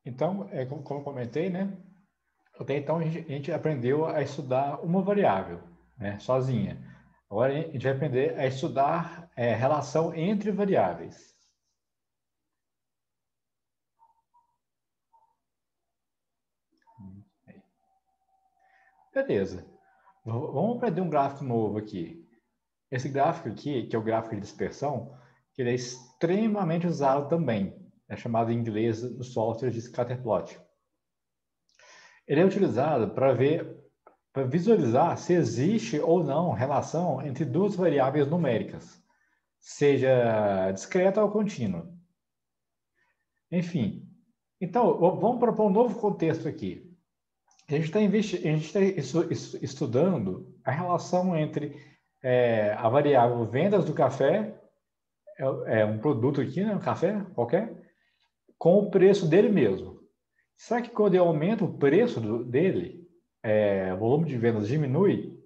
Então, como eu comentei, né? Até então, a gente aprendeu a estudar uma variável, né, sozinha. Agora, a gente vai aprender a estudar relação entre variáveis. Beleza. Vamos aprender um gráfico novo aqui. Esse gráfico aqui, que é o gráfico de dispersão, que ele é extremamente usado também. É chamado em inglês no software de scatterplot. Ele é utilizado para visualizar se existe ou não relação entre duas variáveis numéricas, seja discreta ou contínua. Enfim, então vamos propor um novo contexto aqui. A gente está estudando a relação entre a variável vendas do café, um produto aqui, né, um café qualquer, com o preço dele mesmo. Será que quando eu aumento o preço dele, o volume de vendas diminui,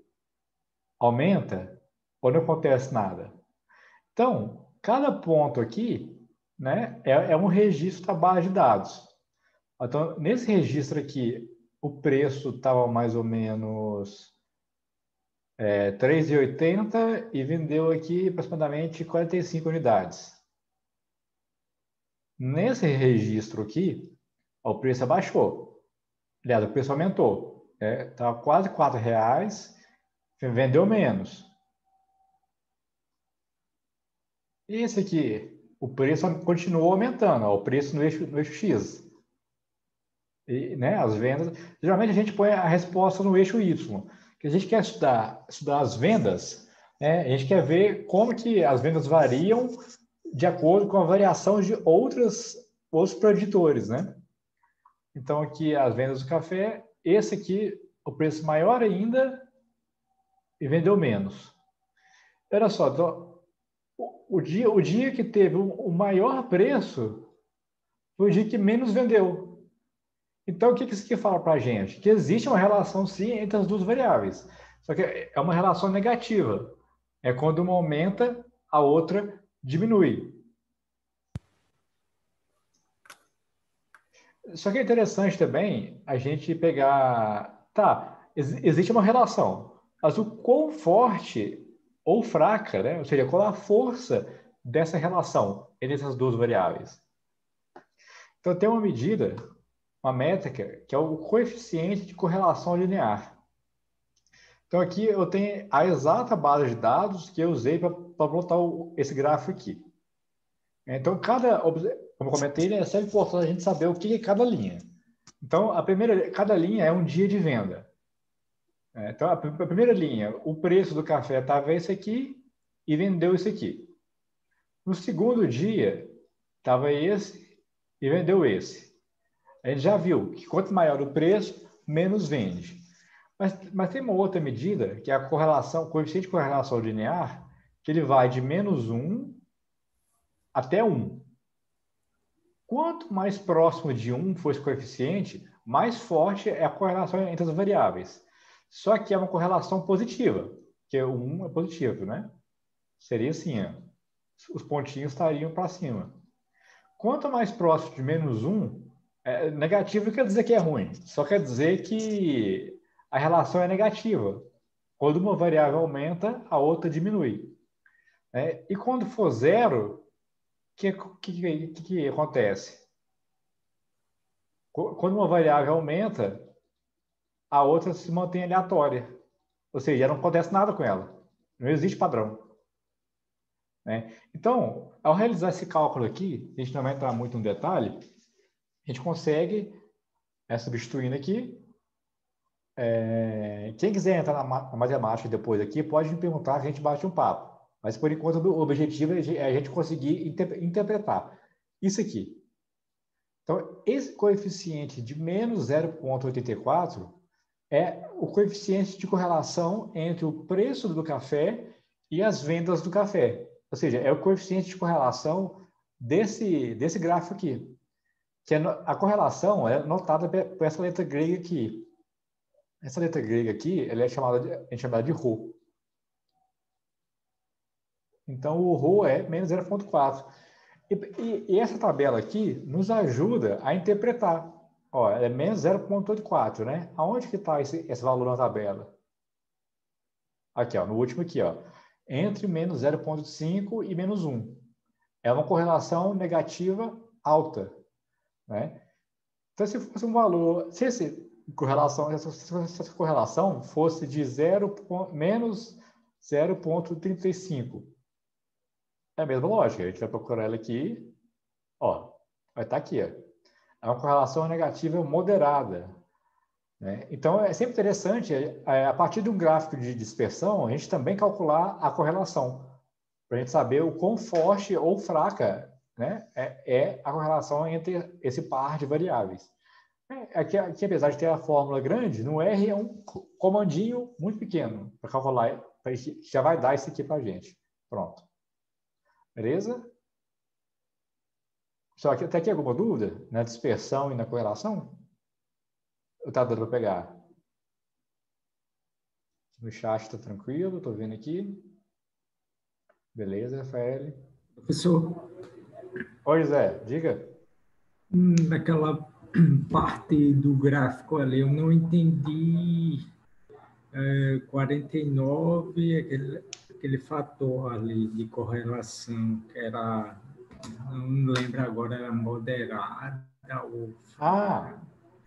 aumenta, ou não acontece nada? Então, cada ponto aqui, né, é um registro da base de dados. Então, nesse registro aqui, o preço estava mais ou menos 3,80 e vendeu aqui aproximadamente 45 unidades. Nesse registro aqui, o preço abaixou. Aliás, o preço aumentou. Estava quase R$ 4, vendeu menos. E esse aqui, o preço continuou aumentando, ó, o preço no eixo X. E, né, as vendas. Geralmente a gente põe a resposta no eixo Y. Que a gente quer estudar as vendas, né, a gente quer ver como que as vendas variam de acordo com a variação de outros preditores, né? Então aqui as vendas do café, esse aqui o preço maior ainda e vendeu menos. Olha só, então, o dia que teve o maior preço foi o dia que menos vendeu. Então, o que isso aqui fala para a gente? Que existe uma relação, sim, entre as duas variáveis. Só que é uma relação negativa. É quando uma aumenta, a outra diminui. Só que é interessante também a gente pegar... Tá, existe uma relação. Mas o quão forte ou fraca, né? Ou seja, qual a força dessa relação entre essas duas variáveis? Então, tem uma medida, uma métrica, que é o coeficiente de correlação linear. Então, aqui eu tenho a exata base de dados que eu usei para botar esse gráfico aqui. Então, como eu comentei, é sempre importante a gente saber o que é cada linha. Então, cada linha é um dia de venda. Então, a primeira linha, o preço do café estava esse aqui e vendeu esse aqui. No segundo dia, estava esse e vendeu esse. A gente já viu que quanto maior o preço, menos vende. Mas tem uma outra medida, que é a correlação, o coeficiente de correlação linear, que ele vai de -1 até 1. Quanto mais próximo de 1 for esse coeficiente, mais forte é a correlação entre as variáveis. Só que é uma correlação positiva, que o 1 é positivo, né? Seria assim, ó, os pontinhos estariam para cima. Quanto mais próximo de -1, negativo quer dizer que é ruim, só quer dizer que a relação é negativa. Quando uma variável aumenta, a outra diminui. E quando for zero, o que acontece? Quando uma variável aumenta, a outra se mantém aleatória. Ou seja, não acontece nada com ela. Não existe padrão. Então, ao realizar esse cálculo aqui, a gente não vai entrar muito no detalhe, a gente consegue, substituindo aqui, quem quiser entrar na matemática depois aqui, pode me perguntar, a gente bate um papo. Mas, por enquanto, o objetivo é a gente conseguir interpretar isso aqui. Então, esse coeficiente de -0,84 é o coeficiente de correlação entre o preço do café e as vendas do café. Ou seja, é o coeficiente de correlação desse gráfico aqui. Que a correlação é notada por essa letra grega aqui. Essa letra grega aqui, ela é a gente chama de ρ. Então, o ρ é -0,4. E essa tabela aqui nos ajuda a interpretar. Ó, é menos 0,84, né? Aonde que está esse valor na tabela? Aqui, ó, no último aqui, ó. Entre menos 0,5 e menos 1. É uma correlação negativa alta, né? Então, se fosse um valor, se essa correlação fosse de menos 0,35, é a mesma lógica. A gente vai procurar ela aqui, ó, vai estar aqui, ó. É uma correlação negativa moderada, né? Então, é sempre interessante, a partir de um gráfico de dispersão, a gente também calcular a correlação, para a gente saber o quão forte ou fraca, né, é a correlação entre esse par de variáveis. Aqui, apesar de ter a fórmula grande, no R é um comandinho muito pequeno para calcular, que já vai dar isso aqui para a gente. Pronto. Beleza? Só que até aqui alguma dúvida na dispersão e na correlação? Eu tá dando para pegar? No chat está tranquilo, estou vendo aqui. Beleza, Rafael? Professor, Oi, José, diga. naquela parte do gráfico ali, eu não entendi 49, aquele fator ali de correlação, que era, não lembro agora, era moderada ou Ah,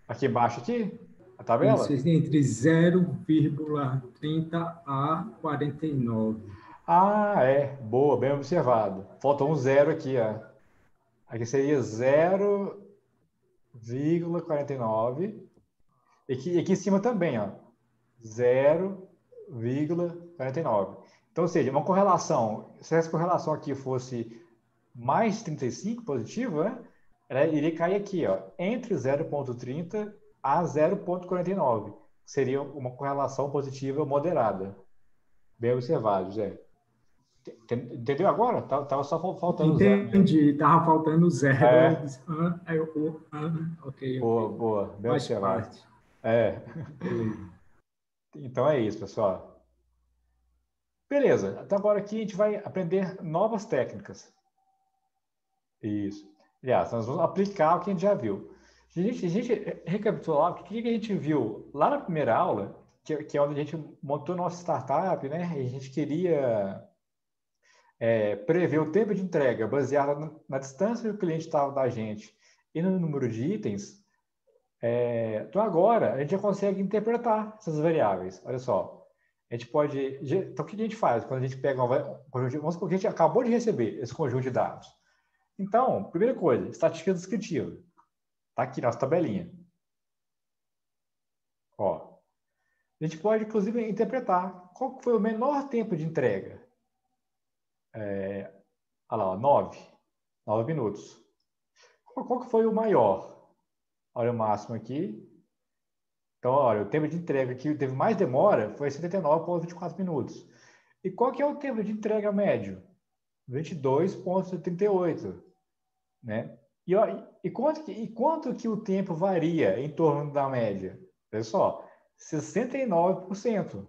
aqui embaixo aqui, a isso, tabela? entre 0,30 a 49. Ah, é. Boa, bem observado. Faltou um zero aqui, ó. Aqui seria 0,49. E aqui em cima também, ó. 0,49. Então, ou seja, uma correlação, se essa correlação aqui fosse mais 35 positivo, né? Ela iria cair aqui, ó, entre 0,30 a 0,49. Seria uma correlação positiva moderada. Bem observado, Zé. Entendeu agora? Tava só faltando zero mesmo. Entendi, estava faltando zero. Eu É, disse, ok, boa, boa, bem faz observado. parte. É. Beleza. Então é isso, pessoal. Beleza. Então agora aqui a gente vai aprender novas técnicas. Isso. Aliás, nós vamos aplicar o que a gente já viu. A gente recapitular o que a gente viu lá na primeira aula, que é onde a gente montou nossa startup, né? E a gente queria prever o tempo de entrega baseado na distância que o cliente estava da gente e no número de itens. Então agora a gente já consegue interpretar essas variáveis. Olha só. A gente pode. Então o que a gente faz quando a gente pega vamos supor que a gente acabou de receber esse conjunto de dados. Então, primeira coisa, estatística descritiva. Está aqui nossa tabelinha. Ó, a gente pode, inclusive, interpretar qual foi o menor tempo de entrega. Olha lá, ó, 9 minutos. Qual que foi o maior? Olha o máximo aqui. Então, olha, o tempo de entrega que teve mais demora foi 79,24 minutos. E qual que é o tempo de entrega médio? 22,38, né? E quanto que o tempo varia em torno da média? Olha só, 69%.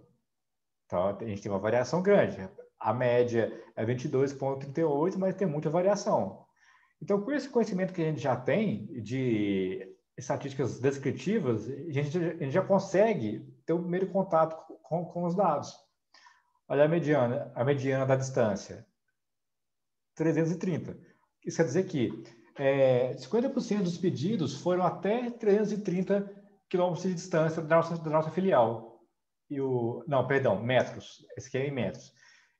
Então, a gente tem uma variação grande. A média é 22,38, mas tem muita variação. Então, com esse conhecimento que a gente já tem de estatísticas descritivas, a gente já consegue ter o primeiro contato com os dados. Olha a mediana da distância, 330. Isso quer dizer que 50% dos pedidos foram até 330 quilômetros de distância da nossa filial. Não, perdão, metros. Esse aqui é em metros.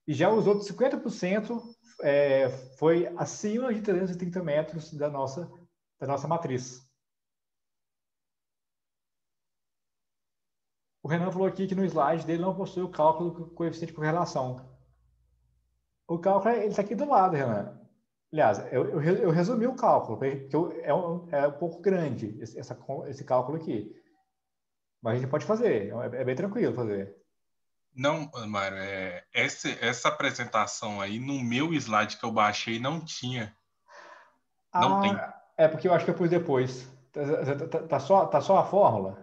E já os outros 50% foi acima de 330 metros da nossa matriz. O Renan falou aqui que no slide dele não possui o cálculo do coeficiente de correlação. O cálculo ele está aqui do lado, Renan. Aliás, eu resumi o cálculo, porque é um pouco grande esse cálculo aqui. Mas a gente pode fazer, é bem tranquilo fazer. Não, Mário, essa apresentação aí, no meu slide que eu baixei, não tinha. Não tem. É porque eu acho que eu pus depois. Tá só a fórmula?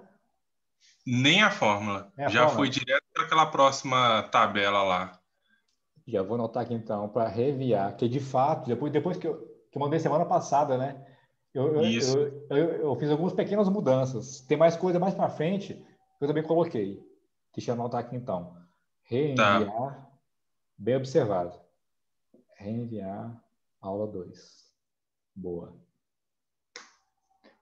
Nem a fórmula. É a Já foi fórmula? direto para aquela próxima tabela lá. Já vou anotar aqui então, para reviar, que de fato, depois que que eu mandei semana passada, né? Isso. Eu fiz algumas pequenas mudanças. Tem mais coisa mais para frente que eu também coloquei. Deixa eu anotar aqui então. Tá. Reenviar, bem observado. Reenviar aula 2. Boa.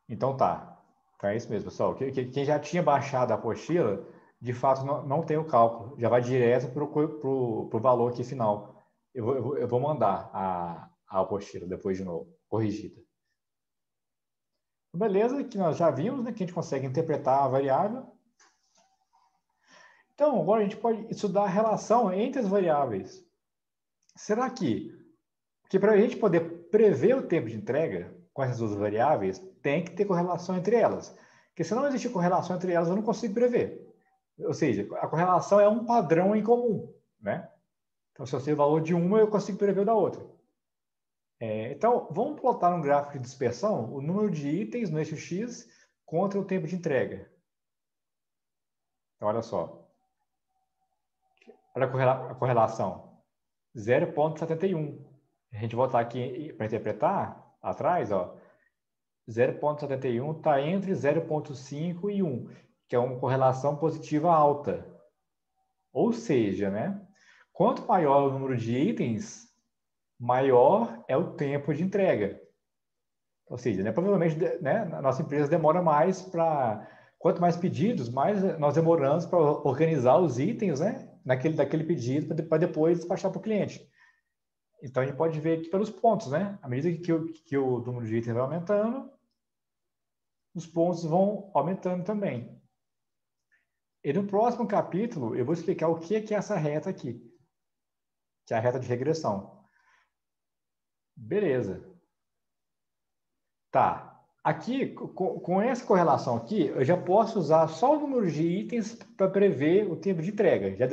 Então tá. Então é isso mesmo, pessoal. Quem já tinha baixado a apostila, de fato não tem o cálculo. Já vai direto para o valor aqui final. Eu vou mandar a apostila depois de novo, corrigida. Beleza, que nós já vimos, né, que a gente consegue interpretar a variável. Então, agora a gente pode estudar a relação entre as variáveis. Será que para a gente poder prever o tempo de entrega com essas duas variáveis, tem que ter correlação entre elas? Porque se não existe correlação entre elas, eu não consigo prever. Ou seja, a correlação é um padrão em comum, né? Então, se eu sei o valor de uma, eu consigo prever o da outra. Então, vamos plotar um gráfico de dispersão o número de itens no eixo X contra o tempo de entrega. Então, olha só. Olha a correlação. 0,71. A gente voltar aqui para interpretar, atrás, ó. 0,71 está entre 0,5 e 1, que é uma correlação positiva alta. Ou seja, né? Quanto maior o número de itens, maior é o tempo de entrega. Ou seja, né, provavelmente, né, a nossa empresa demora mais para... Quanto mais pedidos, mais nós demoramos para organizar os itens, né, daquele pedido para depois despachar para o cliente. Então, a gente pode ver aqui pelos pontos, né? À medida que o número de itens vai aumentando, os pontos vão aumentando também. E no próximo capítulo, eu vou explicar o que é essa reta aqui, que é a reta de regressão. Beleza. Tá. Aqui, com essa correlação aqui, eu já posso usar só o número de itens para prever o tempo de entrega. Já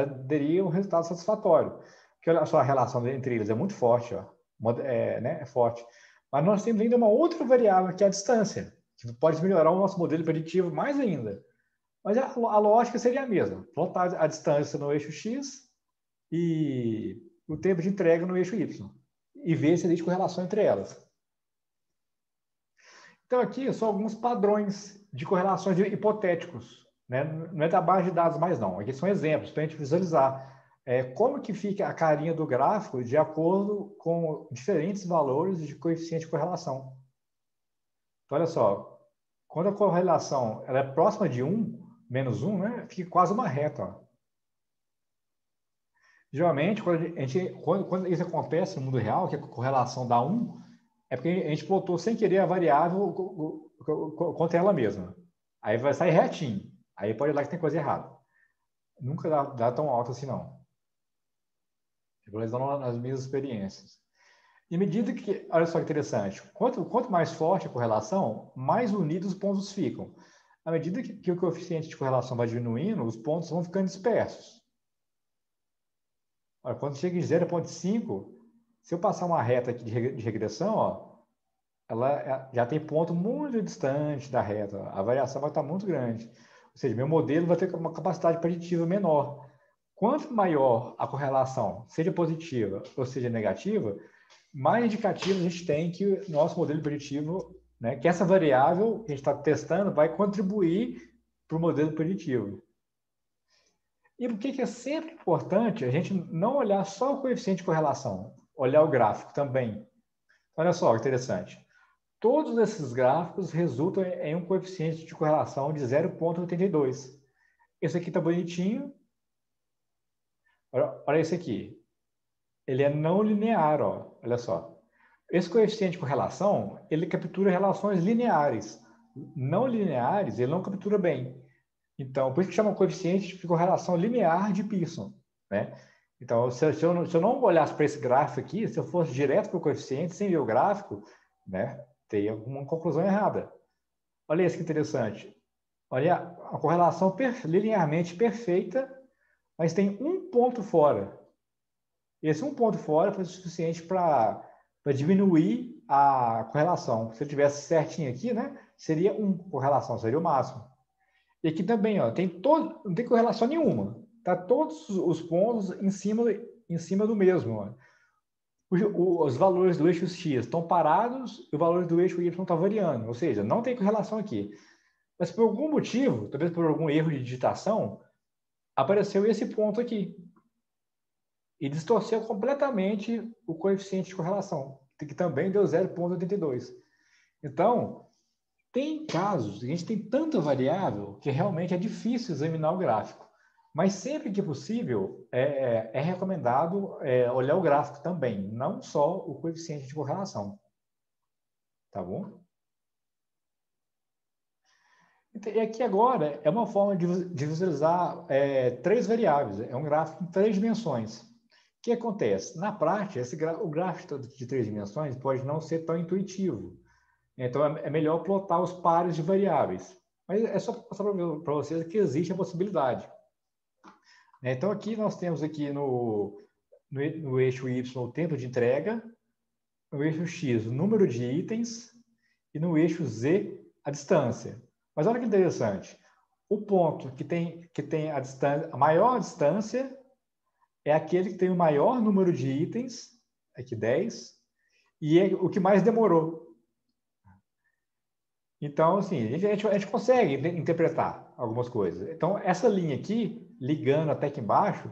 daria um resultado satisfatório. Porque olha só, a relação entre eles é muito forte, ó. É forte. Mas nós temos ainda uma outra variável, que é a distância, que pode melhorar o nosso modelo preditivo mais ainda. Mas a lógica seria a mesma. Plotar a distância no eixo X e o tempo de entrega no eixo Y. E ver se existe correlação entre elas. Então, aqui são alguns padrões de correlações hipotéticos. Né? Não é da base de dados mais, não. Aqui são exemplos para a gente visualizar como que fica a carinha do gráfico de acordo com diferentes valores de coeficiente de correlação. Então, olha só. Quando a correlação ela é próxima de 1, menos 1, né, fica quase uma reta. Ó. Geralmente, quando isso acontece no mundo real, que a correlação dá 1, é porque a gente plotou sem querer a variável contra ela mesma. Aí vai sair retinho. Aí pode ir lá que tem coisa errada. Nunca dá tão alto assim, não. Pelo menos não nas minhas experiências. E à medida que, olha só que interessante, quanto mais forte a correlação, mais unidos os pontos ficam. À medida que o coeficiente de correlação vai diminuindo, os pontos vão ficando dispersos. Olha, quando chega em 0,5, se eu passar uma reta aqui de regressão, ó, ela já tem ponto muito distante da reta. A variação vai estar muito grande. Ou seja, meu modelo vai ter uma capacidade preditiva menor. Quanto maior a correlação, seja positiva ou seja negativa, mais indicativos a gente tem que o nosso modelo preditivo, né, que essa variável que a gente está testando vai contribuir para o modelo preditivo. E por que é sempre importante a gente não olhar só o coeficiente de correlação, olhar o gráfico também. Olha só que interessante. Todos esses gráficos resultam em um coeficiente de correlação de 0,82. Esse aqui está bonitinho. Olha esse aqui. Ele é não linear, ó. Olha só. Esse coeficiente de correlação, ele captura relações lineares. Não lineares, ele não captura bem. Então, por isso que chama coeficiente de correlação linear de Pearson, né? Então, se eu não olhasse para esse gráfico aqui, se eu fosse direto para o coeficiente, sem ver o gráfico, né, teria alguma conclusão errada. Olha isso que interessante. Olha a correlação linearmente perfeita, mas tem um ponto fora. Esse um ponto fora foi suficiente para diminuir a correlação. Se ele tivesse certinho aqui, né, seria 1 correlação, seria o máximo. E aqui também, ó, não tem correlação nenhuma. Tá todos os pontos em cima do mesmo. Ó. os valores do eixo X estão parados e os valores do eixo Y estão variando. Ou seja, não tem correlação aqui. Mas por algum motivo, talvez por algum erro de digitação, apareceu esse ponto aqui. E distorceu completamente o coeficiente de correlação, que também deu 0,82. Então, tem casos que a gente tem tanta variável que realmente é difícil examinar o gráfico. Mas sempre que possível, é recomendado olhar o gráfico também, não só o coeficiente de correlação. Tá bom? E aqui agora é uma forma de visualizar 3 variáveis. É um gráfico em 3 dimensões. O que acontece? Na prática, o gráfico de 3 dimensões pode não ser tão intuitivo. Então, é melhor plotar os pares de variáveis. Mas é só passar para vocês que existe a possibilidade. Então, aqui nós temos aqui no eixo Y o tempo de entrega, no eixo X o número de itens e no eixo Z a distância. Mas olha que interessante. O ponto que tem a maior distância é aquele que tem o maior número de itens, aqui 10, e é o que mais demorou. Então, assim, a gente consegue interpretar algumas coisas. Então, essa linha aqui, ligando até aqui embaixo,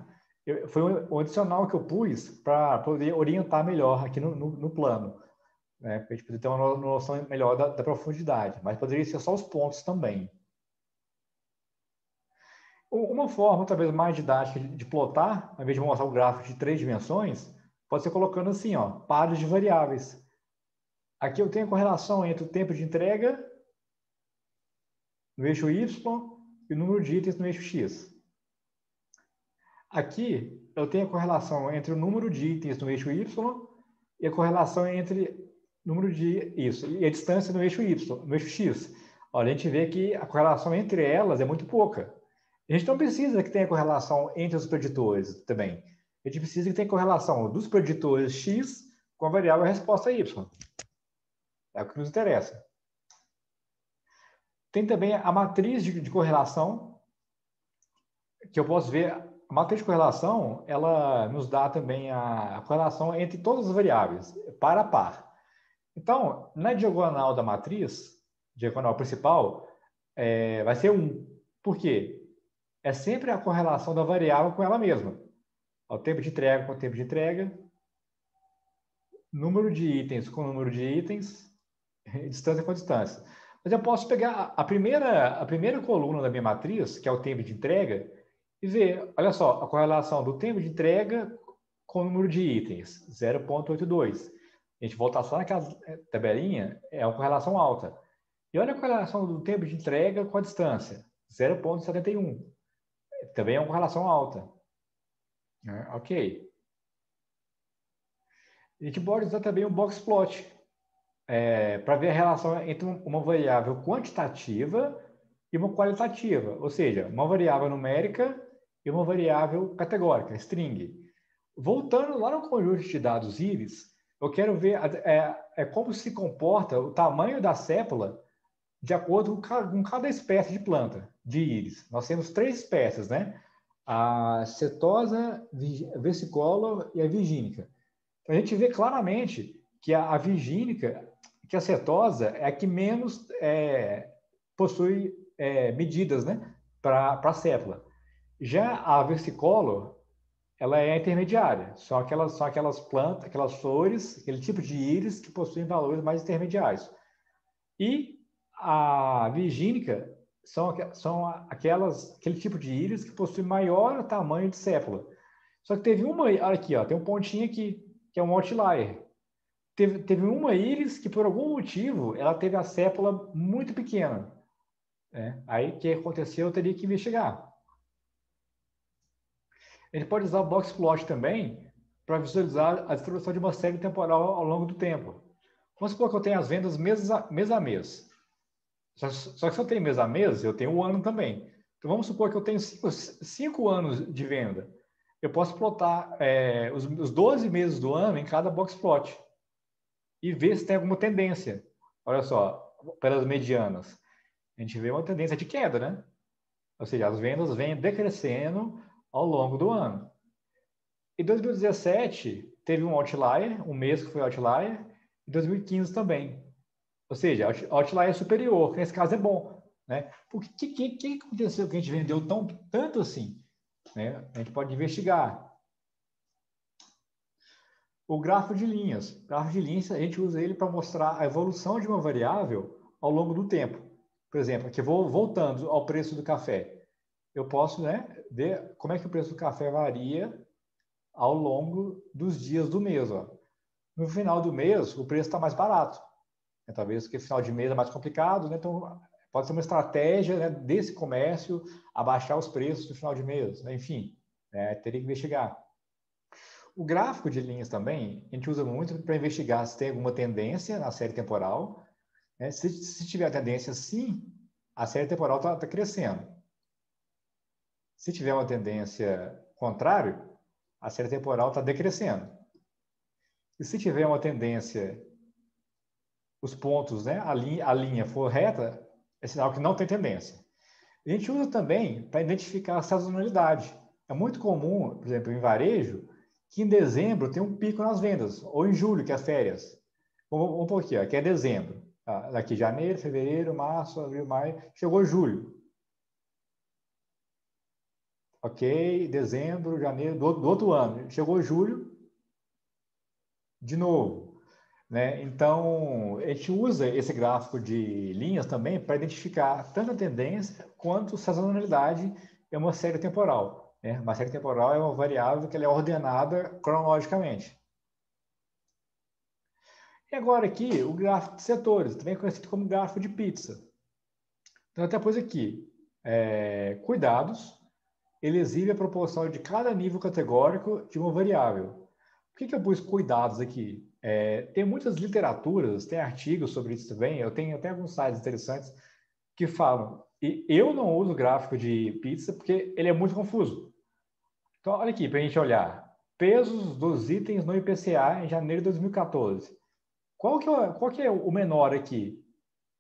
foi um adicional que eu pus para poder orientar melhor aqui no plano. Né? Para a gente poder ter uma noção melhor da profundidade. Mas poderia ser só os pontos também. Uma forma, talvez, mais didática de plotar, ao invés de mostrar o gráfico de 3 dimensões, pode ser colocando assim, ó, pares de variáveis. Aqui eu tenho a correlação entre o tempo de entrega no eixo Y e o número de itens no eixo X. Aqui, eu tenho a correlação entre o número de itens no eixo Y e a correlação entre número de isso e a distância no eixo Y, no eixo X. Olha, a gente vê que a correlação entre elas é muito pouca. A gente não precisa que tenha correlação entre os preditores também. A gente precisa que tenha correlação dos preditores X com a variável resposta Y. É o que nos interessa. Tem também a matriz de correlação, que eu posso ver. A matriz de correlação, ela nos dá também a correlação entre todas as variáveis, par a par. Então, na diagonal da matriz, diagonal principal, vai ser 1. Por quê? É sempre a correlação da variável com ela mesma. O tempo de entrega com o tempo de entrega, número de itens com o número de itens, distância com distância. Mas eu posso pegar a primeira coluna da minha matriz, que é o tempo de entrega, e ver, olha só, a correlação do tempo de entrega com o número de itens, 0,82. A gente voltar só naquela tabelinha, é uma correlação alta. E olha a correlação do tempo de entrega com a distância, 0,71. Também é uma correlação alta. Ok. A gente pode usar também o box plot, para ver a relação entre uma variável quantitativa e uma qualitativa, ou seja, uma variável numérica e uma variável categórica, string. Voltando lá no conjunto de dados íris, eu quero ver como se comporta o tamanho da sépula de acordo com cada espécie de planta, de íris. Nós temos 3 espécies, né? A setosa, versicolor e a virgínica. Então, a gente vê claramente que a virgínica, que a setosa é a que menos possui medidas, né, para a sépula. Já a versicolor, ela é intermediária. São aquelas plantas, aquelas flores, aquele tipo de íris que possuem valores mais intermediários. E a virgínica são aquele tipo de íris que possui maior tamanho de sépula. Só que teve uma, olha aqui, ó, tem um pontinho aqui, que é um outlier. Teve uma íris que, por algum motivo, ela teve a sépula muito pequena. Aí, o que aconteceu, eu teria que investigar. A gente pode usar o box plot também para visualizar a distribuição de uma série temporal ao longo do tempo. Vamos supor que eu tenho as vendas mês a mês. Só que se eu tenho mês a mês, eu tenho um ano também. Então, vamos supor que eu tenho 5 anos de venda. Eu posso plotar os 12 meses do ano em cada box plot e ver se tem alguma tendência. Olha só, pelas medianas. A gente vê uma tendência de queda, né? Ou seja, as vendas vêm decrescendo ao longo do ano. Em 2017, teve um outlier, um mês que foi outlier, em 2015 também. Ou seja, outlier superior, que nesse caso é bom, né? Porque o que aconteceu que a gente vendeu tanto assim? Né? A gente pode investigar. O gráfico de linhas. O gráfico de linhas, a gente usa ele para mostrar a evolução de uma variável ao longo do tempo. Por exemplo, aqui voltando ao preço do café. Eu posso, né, ver como é que o preço do café varia ao longo dos dias do mês. Ó. No final do mês, o preço está mais barato. Talvez porque final de mês é mais complicado, né? Então pode ser uma estratégia, né, desse comércio abaixar os preços no final de mês. Né? Enfim, teria que investigar. O gráfico de linhas também, a gente usa muito para investigar se tem alguma tendência na série temporal. Né? Se tiver tendência, sim, a série temporal está crescendo. Se tiver uma tendência contrária, a série temporal está decrescendo. E se tiver uma tendência, os pontos, né, a linha for reta, é sinal que não tem tendência. A gente usa também para identificar a sazonalidade. É muito comum, por exemplo, em varejo, que em dezembro tem um pico nas vendas, ou em julho, que é férias. Vamos por aqui, aqui é dezembro. Tá? Daqui janeiro, fevereiro, março, abril, maio, chegou julho. Ok, dezembro, janeiro, do outro ano. Chegou julho, de novo. Né? Então, a gente usa esse gráfico de linhas também para identificar tanto a tendência quanto a sazonalidade em uma série temporal. Né? Uma série temporal é uma variável que ela é ordenada cronologicamente. E agora aqui, o gráfico de setores, também conhecido como gráfico de pizza. Então, até pus aqui, cuidados, ele exibe a proporção de cada nível categórico de uma variável. Por que eu pus cuidados aqui? Tem muitas literaturas, tem artigos sobre isso também, eu tenho até alguns sites interessantes que falam, e eu não uso gráfico de pizza porque ele é muito confuso. Então, olha aqui, para a gente olhar, pesos dos itens no IPCA em janeiro de 2014. Qual que é o menor aqui?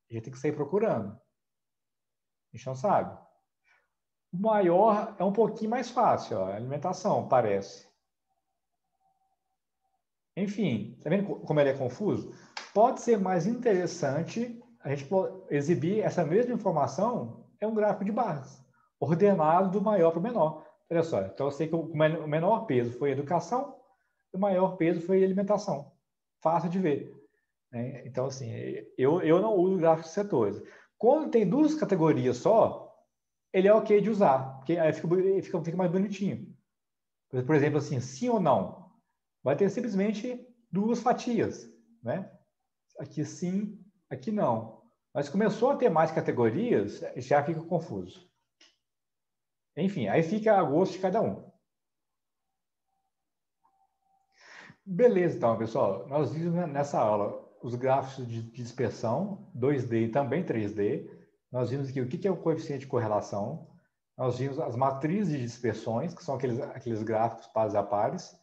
A gente tem que sair procurando. A gente não sabe. O maior é um pouquinho mais fácil, ó, alimentação, parece. Enfim, tá vendo como ele é confuso? Pode ser mais interessante a gente exibir essa mesma informação em um gráfico de barras, ordenado do maior para o menor. Olha só, então eu sei que o menor peso foi educação e o maior peso foi alimentação. Fácil de ver. Né? Então, assim, eu não uso gráfico de setores. Quando tem duas categorias só, ele é ok de usar, porque aí fica mais bonitinho. Por exemplo, assim, sim ou não. Vai ter simplesmente duas fatias, né? Aqui sim, aqui não. Mas começou a ter mais categorias, já fica confuso. Enfim, aí fica a gosto de cada um. Beleza, então, pessoal. Nós vimos nessa aula os gráficos de dispersão, 2D e também 3D. Nós vimos aqui o que é o coeficiente de correlação. Nós vimos as matrizes de dispersões, que são aqueles gráficos pares a pares.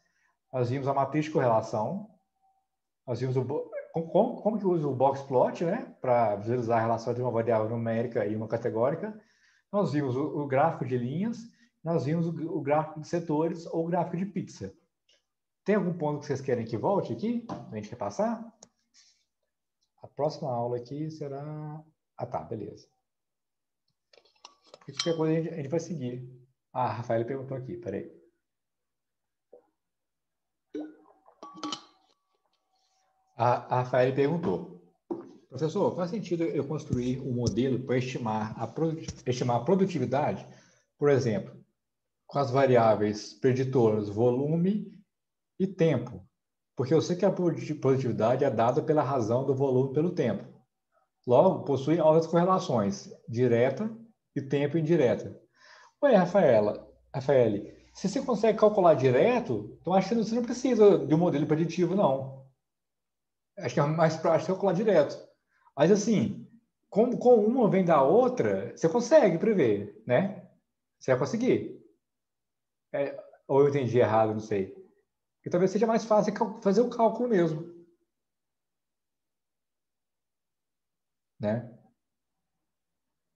Nós vimos a matriz de correlação. Nós vimos como que usa o box plot, né, para visualizar a relação entre uma variável numérica e uma categórica. Nós vimos o gráfico de linhas. Nós vimos o gráfico de setores ou o gráfico de pizza. Tem algum ponto que vocês querem que volte aqui? A gente quer passar? A próxima aula aqui será... Ah, tá, beleza. Qualquer coisa a gente vai seguir. Ah, a Rafaela perguntou aqui, peraí. A Rafaela perguntou. Professor, faz sentido eu construir um modelo para estimar a produtividade, por exemplo, com as variáveis preditoras volume e tempo? Porque eu sei que a produtividade é dada pela razão do volume pelo tempo. Logo, possui altas correlações, direta e tempo indireta. Ué, Rafaela, se você consegue calcular direto, então acho que você não precisa de um modelo preditivo, não. Acho que é mais prático calcular direto. Mas assim, como uma vem da outra, você consegue prever, né? Você vai conseguir. Ou eu entendi errado, não sei. Porque talvez seja mais fácil fazer o cálculo mesmo, né?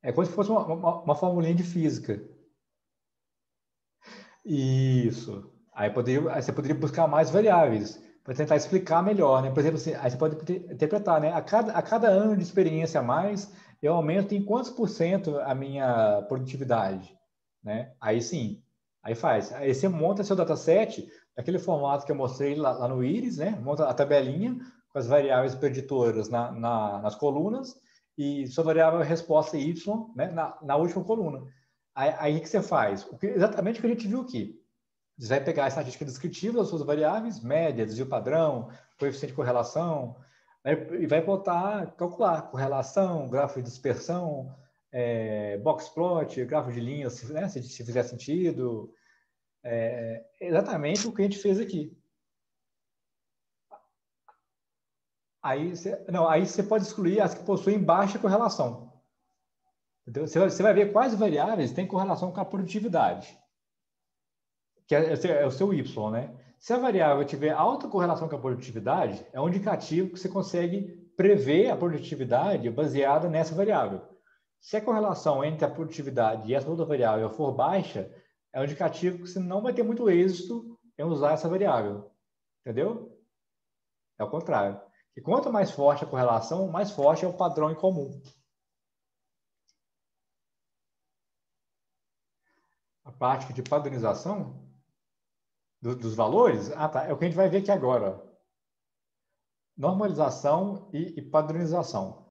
É como se fosse uma formulinha de física. Isso. Aí você poderia buscar mais variáveis para tentar explicar melhor, né? Por exemplo, assim, aí você pode interpretar, né? A cada ano de experiência a mais, eu aumento em quantos por cento a minha produtividade, né? Aí sim, aí faz. Aí você monta seu dataset daquele formato que eu mostrei lá no Iris, né? Monta a tabelinha com as variáveis preditoras nas colunas e sua variável resposta Y, né? Na última coluna. Aí o que você faz? Exatamente o que a gente viu aqui. Você vai pegar a estatística descritiva das suas variáveis, média, desvio padrão, coeficiente de correlação, né, e vai botar, calcular correlação, grafo de dispersão, box plot, grafo de linhas, né, se fizer sentido. Exatamente o que a gente fez aqui. Aí você pode excluir as que possuem baixa correlação. Entendeu? Você vai ver quais variáveis têm correlação com a produtividade, que é o seu Y, né? Se a variável tiver alta correlação com a produtividade, é um indicativo que você consegue prever a produtividade baseada nessa variável. Se a correlação entre a produtividade e essa outra variável for baixa, é um indicativo que você não vai ter muito êxito em usar essa variável. Entendeu? É o contrário. E quanto mais forte a correlação, mais forte é o padrão em comum. A prática de padronização dos valores, tá, é o que a gente vai ver aqui agora. Normalização e padronização.